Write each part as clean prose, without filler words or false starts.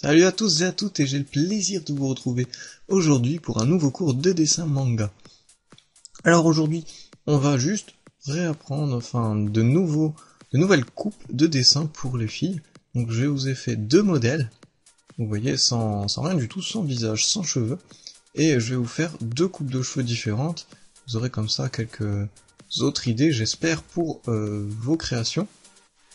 Salut à tous et à toutes, et j'ai le plaisir de vous retrouver aujourd'hui pour un nouveau cours de dessin manga. Alors aujourd'hui, on va juste réapprendre, de nouvelles coupes de dessin pour les filles. Donc je vous ai fait deux modèles, vous voyez, sans rien du tout, sans visage, sans cheveux. Et je vais vous faire deux coupes de cheveux différentes. Vous aurez comme ça quelques autres idées, j'espère, pour vos créations.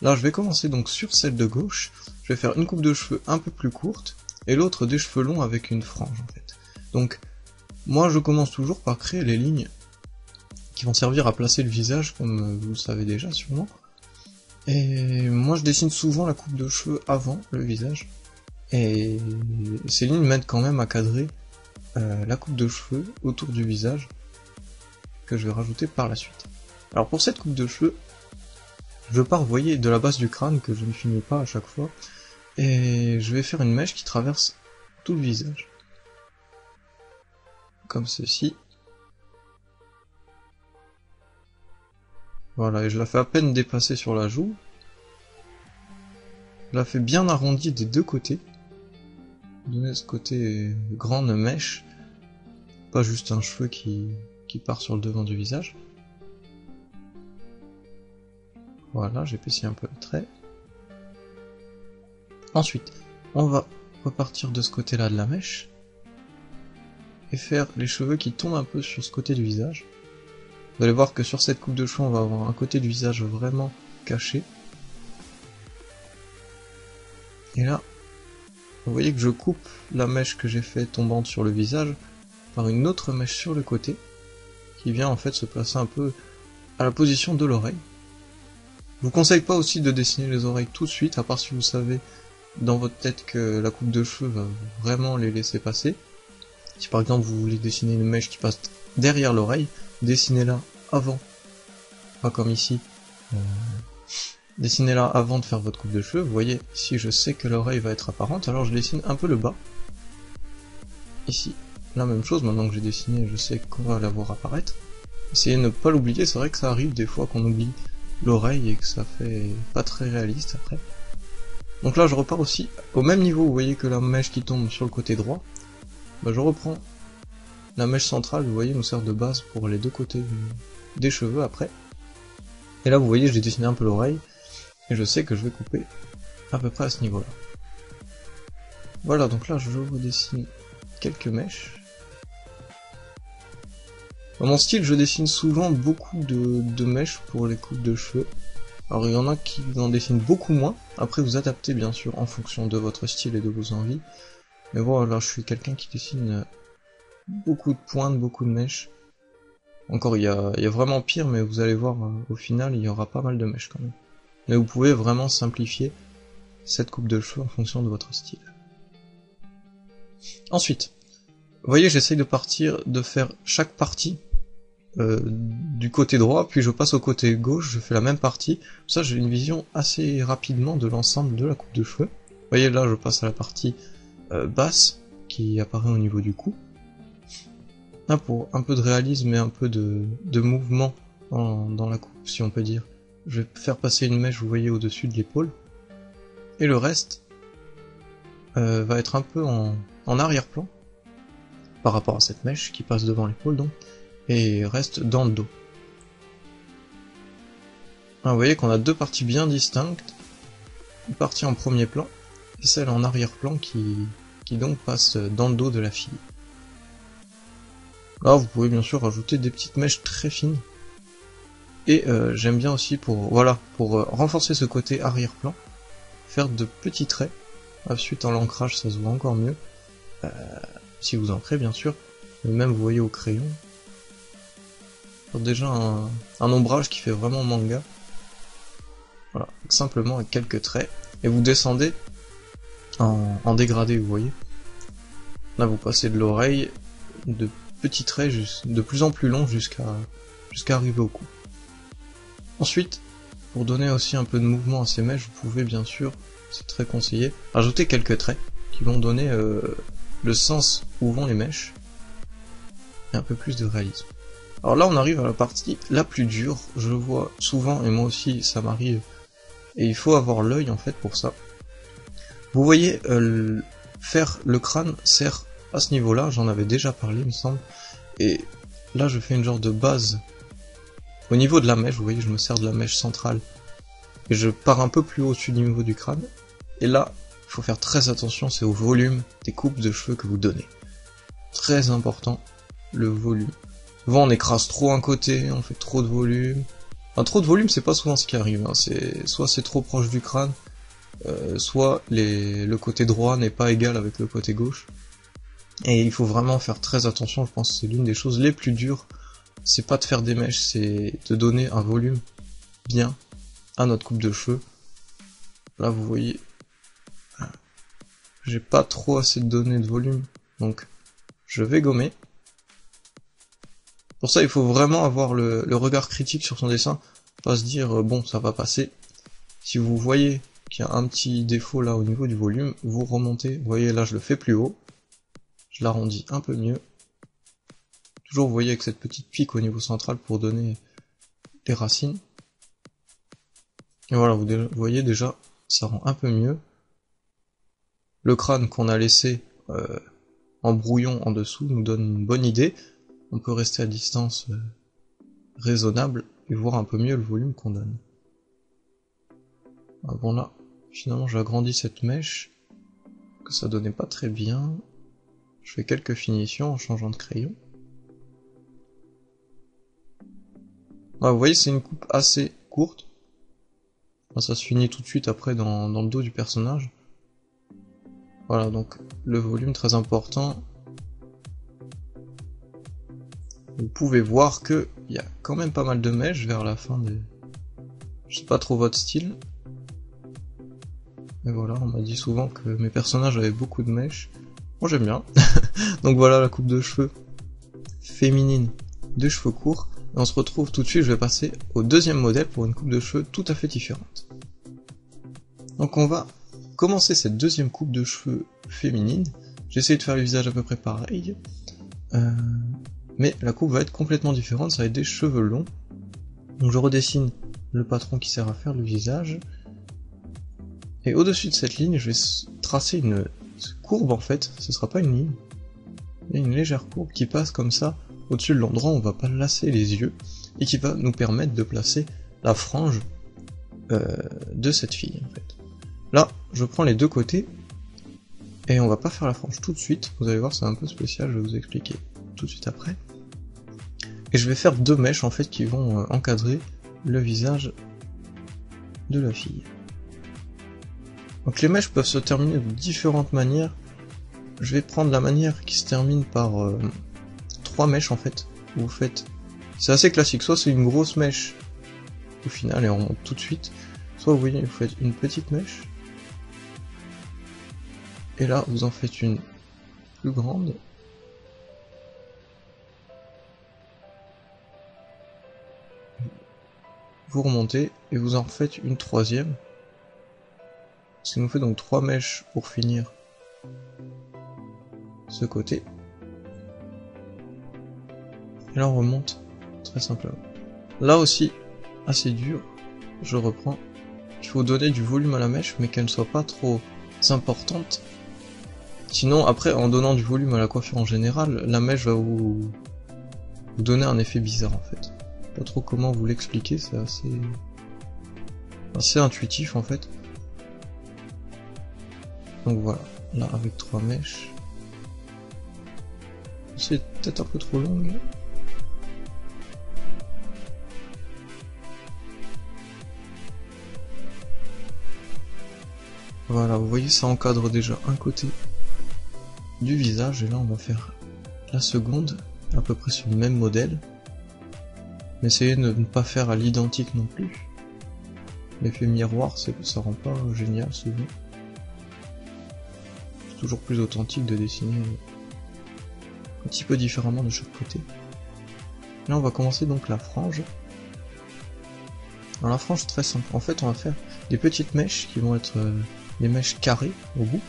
Là, je vais commencer donc sur celle de gauche. Je vais faire une coupe de cheveux un peu plus courte, et l'autre des cheveux longs avec une frange, en fait. Donc, moi, je commence toujours par créer les lignes qui vont servir à placer le visage, comme vous le savez déjà, sûrement. Et moi, je dessine souvent la coupe de cheveux avant le visage. Et ces lignes m'aident quand même à cadrer la coupe de cheveux autour du visage, que je vais rajouter par la suite. Alors, pour cette coupe de cheveux, je pars, vous voyez, de la base du crâne, que je ne finis pas à chaque fois, et je vais faire une mèche qui traverse tout le visage. Comme ceci. Voilà, et je la fais à peine dépasser sur la joue. Je la fais bien arrondie des deux côtés. Donner ce côté grande mèche, pas juste un cheveu qui part sur le devant du visage. Voilà, j'épaissis un peu le trait. Ensuite, on va repartir de ce côté-là de la mèche et faire les cheveux qui tombent un peu sur ce côté du visage. Vous allez voir que sur cette coupe de cheveux, on va avoir un côté du visage vraiment caché. Et là, vous voyez que je coupe la mèche que j'ai fait tombante sur le visage par une autre mèche sur le côté, qui vient en fait se placer un peu à la position de l'oreille. Je vous conseille pas aussi de dessiner les oreilles tout de suite, à part si vous savez dans votre tête que la coupe de cheveux va vraiment les laisser passer. Si par exemple vous voulez dessiner une mèche qui passe derrière l'oreille, dessinez-la avant, pas comme ici. Dessinez-la avant de faire votre coupe de cheveux. Vous voyez, ici je sais que l'oreille va être apparente, alors je dessine un peu le bas. Ici, la même chose, maintenant que j'ai dessiné, je sais qu'on va la voir apparaître. Essayez de ne pas l'oublier, c'est vrai que ça arrive des fois qu'on oublie l'oreille et que ça fait pas très réaliste après. Donc là je repars aussi au même niveau, vous voyez que la mèche qui tombe sur le côté droit, je reprends la mèche centrale, vous voyez, nous sert de base pour les deux côtés des cheveux après. Et là vous voyez, j'ai dessiné un peu l'oreille, et je sais que je vais couper à peu près à ce niveau là. Voilà, donc là je redessine quelques mèches. Dans mon style, je dessine souvent beaucoup de mèches pour les coupes de cheveux. Alors il y en a qui en dessinent beaucoup moins, après vous adaptez bien sûr en fonction de votre style et de vos envies. Mais voilà, je suis quelqu'un qui dessine beaucoup de pointes, beaucoup de mèches. Encore il y a vraiment pire, mais vous allez voir, au final il y aura pas mal de mèches quand même. Mais vous pouvez vraiment simplifier cette coupe de cheveux en fonction de votre style. Ensuite, vous voyez, j'essaye de faire chaque partie du côté droit, puis je passe au côté gauche, je fais la même partie. Comme ça j'ai une vision assez rapidement de l'ensemble de la coupe de cheveux. Vous voyez, là je passe à la partie basse qui apparaît au niveau du cou. Là, pour un peu de réalisme et un peu de mouvement dans la coupe, si on peut dire, je vais faire passer une mèche, vous voyez, au-dessus de l'épaule. Et le reste va être un peu en arrière-plan par rapport à cette mèche qui passe devant l'épaule donc, et reste dans le dos. Alors, vous voyez qu'on a deux parties bien distinctes, une partie en premier plan et celle en arrière-plan qui donc passe dans le dos de la fille. Là vous pouvez bien sûr rajouter des petites mèches très fines, et j'aime bien aussi pour renforcer ce côté arrière-plan, faire de petits traits. Ensuite en l'ancrage ça se voit encore mieux, si vous ancrez bien sûr, mais même vous voyez au crayon. Alors déjà un ombrage qui fait vraiment manga. Voilà, simplement avec quelques traits, et vous descendez en dégradé, vous voyez. Là vous passez de l'oreille, de petits traits de plus en plus longs jusqu'à arriver au cou. Ensuite, pour donner aussi un peu de mouvement à ces mèches, vous pouvez bien sûr, c'est très conseillé, rajouter quelques traits qui vont donner le sens où vont les mèches et un peu plus de réalisme. Alors là on arrive à la partie la plus dure, je le vois souvent et moi aussi ça m'arrive, et il faut avoir l'œil en fait pour ça. Vous voyez faire le crâne sert à ce niveau-là, j'en avais déjà parlé il me semble, et là je fais une genre de base au niveau de la mèche, vous voyez je me sers de la mèche centrale, et je pars un peu plus haut au-dessus du niveau du crâne, et là il faut faire très attention, c'est au volume des coupes de cheveux que vous donnez. Très important, le volume. Souvent on écrase trop un côté, on fait trop de volume. Enfin, trop de volume c'est pas souvent ce qui arrive, hein. Soit c'est trop proche du crâne, soit le côté droit n'est pas égal avec le côté gauche. Et il faut vraiment faire très attention, je pense que c'est l'une des choses les plus dures. C'est pas de faire des mèches, c'est de donner un volume bien à notre coupe de cheveux. Là vous voyez, j'ai pas trop assez de données de volume, donc je vais gommer. Pour ça il faut vraiment avoir le regard critique sur son dessin, pas se dire bon ça va passer. Si vous voyez qu'il y a un petit défaut là au niveau du volume, vous remontez, vous voyez là je le fais plus haut, je l'arrondis un peu mieux. Toujours vous voyez avec cette petite pique au niveau central pour donner les racines. Et voilà, vous voyez déjà, ça rend un peu mieux. Le crâne qu'on a laissé en brouillon en dessous nous donne une bonne idée. On peut rester à distance raisonnable et voir un peu mieux le volume qu'on donne. Ah bon là, finalement j'ai agrandi cette mèche, que ça donnait pas très bien. Je fais quelques finitions en changeant de crayon. Ah, vous voyez c'est une coupe assez courte. Ça se finit tout de suite après dans le dos du personnage. Voilà, donc le volume très important. Vous pouvez voir que il y a quand même pas mal de mèches vers la fin des... Je sais pas trop votre style. Mais voilà, on m'a dit souvent que mes personnages avaient beaucoup de mèches. Moi j'aime bien. Donc voilà la coupe de cheveux féminine de cheveux courts. Et on se retrouve tout de suite, je vais passer au deuxième modèle pour une coupe de cheveux tout à fait différente. Donc on va commencer cette deuxième coupe de cheveux féminine. J'essaie de faire le visage à peu près pareil. Mais la coupe va être complètement différente, ça va être des cheveux longs. Donc je redessine le patron qui sert à faire le visage. Et au-dessus de cette ligne, je vais tracer une courbe en fait, ce sera pas une ligne. Il y a une légère courbe qui passe comme ça au-dessus de l'endroit où on va pas lasser les yeux et qui va nous permettre de placer la frange de cette fille en fait. Là, je prends les deux côtés et on va pas faire la frange tout de suite, vous allez voir c'est un peu spécial, je vais vous expliquer tout de suite après. Et je vais faire deux mèches en fait qui vont encadrer le visage de la fille. Donc les mèches peuvent se terminer de différentes manières. Je vais prendre la manière qui se termine par 3 mèches en fait. Vous faites, c'est assez classique, soit c'est une grosse mèche au final et on remonte tout de suite, soit vous voyez vous faites une petite mèche et là vous en faites une plus grande. Vous remontez et vous en faites une troisième. Ce qui nous fait donc 3 mèches pour finir ce côté. Et là on remonte très simplement. Là aussi, assez dur, je reprends. Il faut donner du volume à la mèche, mais qu'elle ne soit pas trop importante. Sinon, après, en donnant du volume à la coiffure en général, la mèche va vous donner un effet bizarre en fait. Pas trop comment vous l'expliquer, c'est assez intuitif en fait. Donc voilà, là avec 3 mèches. C'est peut-être un peu trop longue. Voilà, vous voyez ça encadre déjà un côté du visage et là on va faire la seconde, à peu près sur le même modèle. Mais essayez de ne pas faire à l'identique non plus. L'effet miroir, ça rend pas génial souvent. C'est toujours plus authentique de dessiner un petit peu différemment de chaque côté. Là on va commencer donc la frange. Alors la frange très simple, en fait on va faire des petites mèches qui vont être des mèches carrées au bout.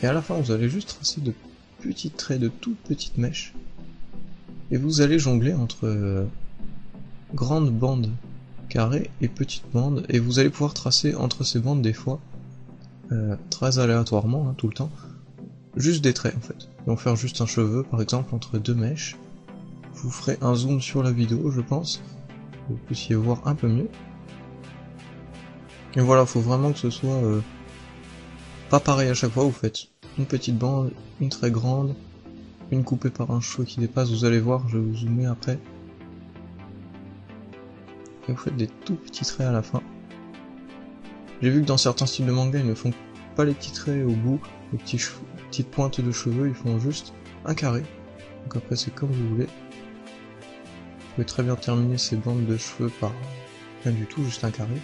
Et à la fin vous allez juste tracer de petits traits, de toutes petites mèches. Et vous allez jongler entre grandes bandes carrées et petites bandes. Et vous allez pouvoir tracer entre ces bandes des fois, très aléatoirement, hein, tout le temps, juste des traits en fait. Ils vont faire juste un cheveu par exemple entre deux mèches. Je vous ferai un zoom sur la vidéo je pense, que vous puissiez voir un peu mieux. Et voilà, faut vraiment que ce soit pas pareil à chaque fois. Vous faites une petite bande, une très grande, une coupée par un cheveu qui dépasse, vous allez voir, je vais vous zoomer après. Et vous faites des tout petits traits à la fin. J'ai vu que dans certains styles de manga, ils ne font pas les petits traits au bout, les petites pointes de cheveux, ils font juste un carré. Donc après c'est comme vous voulez. Vous pouvez très bien terminer ces bandes de cheveux par rien du tout, juste un carré.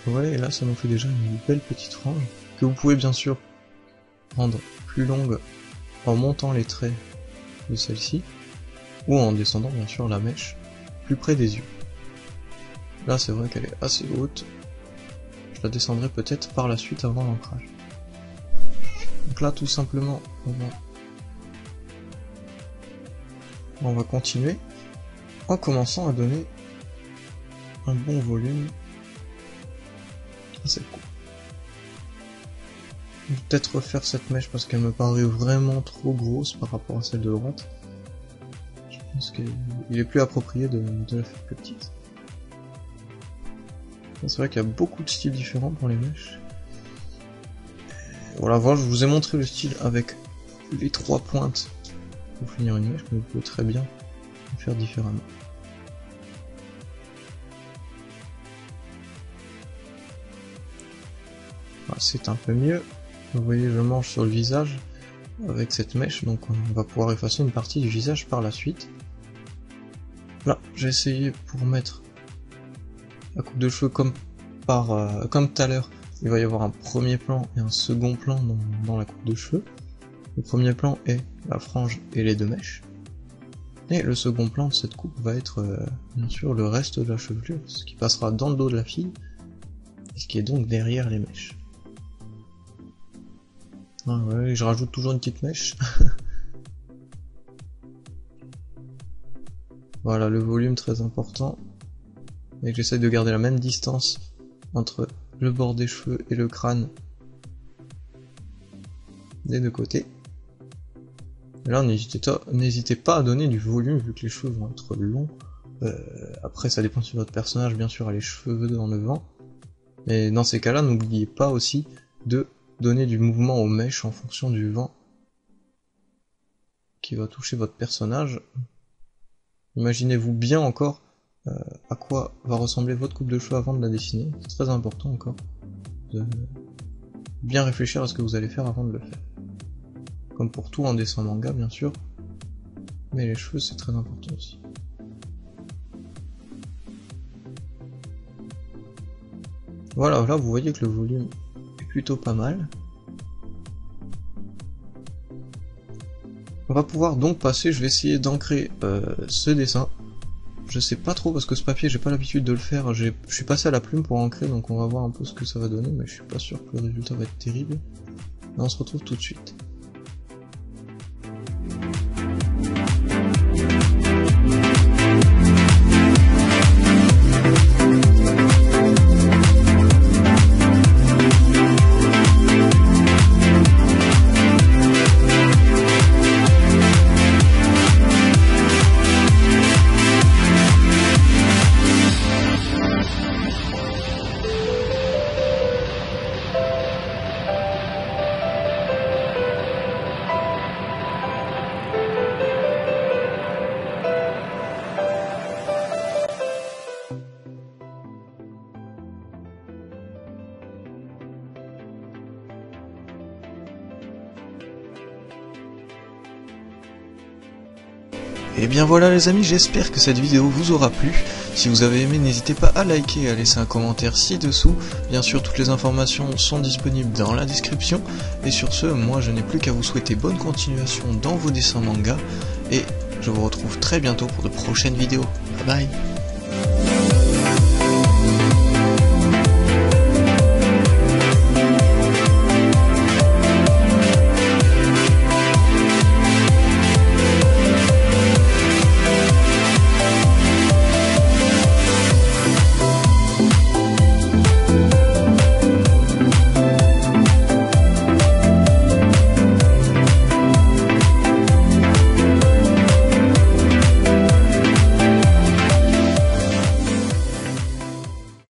Voilà, et là ça nous fait déjà une belle petite frange, que vous pouvez bien sûr rendre plus longue en montant les traits de celle-ci, ou en descendant bien sûr la mèche plus près des yeux. Là c'est vrai qu'elle est assez haute, je la descendrai peut-être par la suite avant l'ancrage. Donc là tout simplement on va continuer en commençant à donner un bon volume à cette coupe. Je vais peut-être refaire cette mèche parce qu'elle me paraît vraiment trop grosse par rapport à celle de droite. Je pense qu'il est plus approprié de la faire plus petite. C'est vrai qu'il y a beaucoup de styles différents pour les mèches. Voilà, je vous ai montré le style avec les 3 pointes pour finir une mèche, mais vous pouvez très bien le faire différemment. Voilà, c'est un peu mieux. Vous voyez, je mange sur le visage avec cette mèche, donc on va pouvoir effacer une partie du visage par la suite. Là, j'ai essayé pour mettre la coupe de cheveux comme tout à l'heure. Il va y avoir un premier plan et un second plan dans la coupe de cheveux. Le premier plan est la frange et les deux mèches. Et le second plan de cette coupe va être bien sûr le reste de la chevelure, ce qui passera dans le dos de la fille, et ce qui est donc derrière les mèches. Ah ouais, je rajoute toujours une petite mèche. Voilà, le volume très important. Et j'essaie de garder la même distance entre le bord des cheveux et le crâne des deux côtés. Et là, n'hésitez pas à donner du volume vu que les cheveux vont être longs. Après, ça dépend sur votre personnage, bien sûr, a les cheveux dans le vent. Mais dans ces cas-là, n'oubliez pas aussi de donner du mouvement aux mèches en fonction du vent qui va toucher votre personnage. Imaginez-vous bien encore à quoi va ressembler votre coupe de cheveux avant de la dessiner. C'est très important encore de bien réfléchir à ce que vous allez faire avant de le faire. Comme pour tout en dessin manga bien sûr, mais les cheveux c'est très important aussi. Voilà, là vous voyez que le volume est plutôt pas mal. On va pouvoir donc passer, je vais essayer d'ancrer ce dessin. Je sais pas trop parce que ce papier j'ai pas l'habitude de le faire, je suis passé à la plume pour ancrer, donc on va voir un peu ce que ça va donner, mais je suis pas sûr que le résultat va être terrible. Et on se retrouve tout de suite. Et bien voilà les amis, j'espère que cette vidéo vous aura plu. Si vous avez aimé, n'hésitez pas à liker et à laisser un commentaire ci-dessous. Bien sûr, toutes les informations sont disponibles dans la description. Et sur ce, moi je n'ai plus qu'à vous souhaiter bonne continuation dans vos dessins manga. Et je vous retrouve très bientôt pour de prochaines vidéos. Bye bye.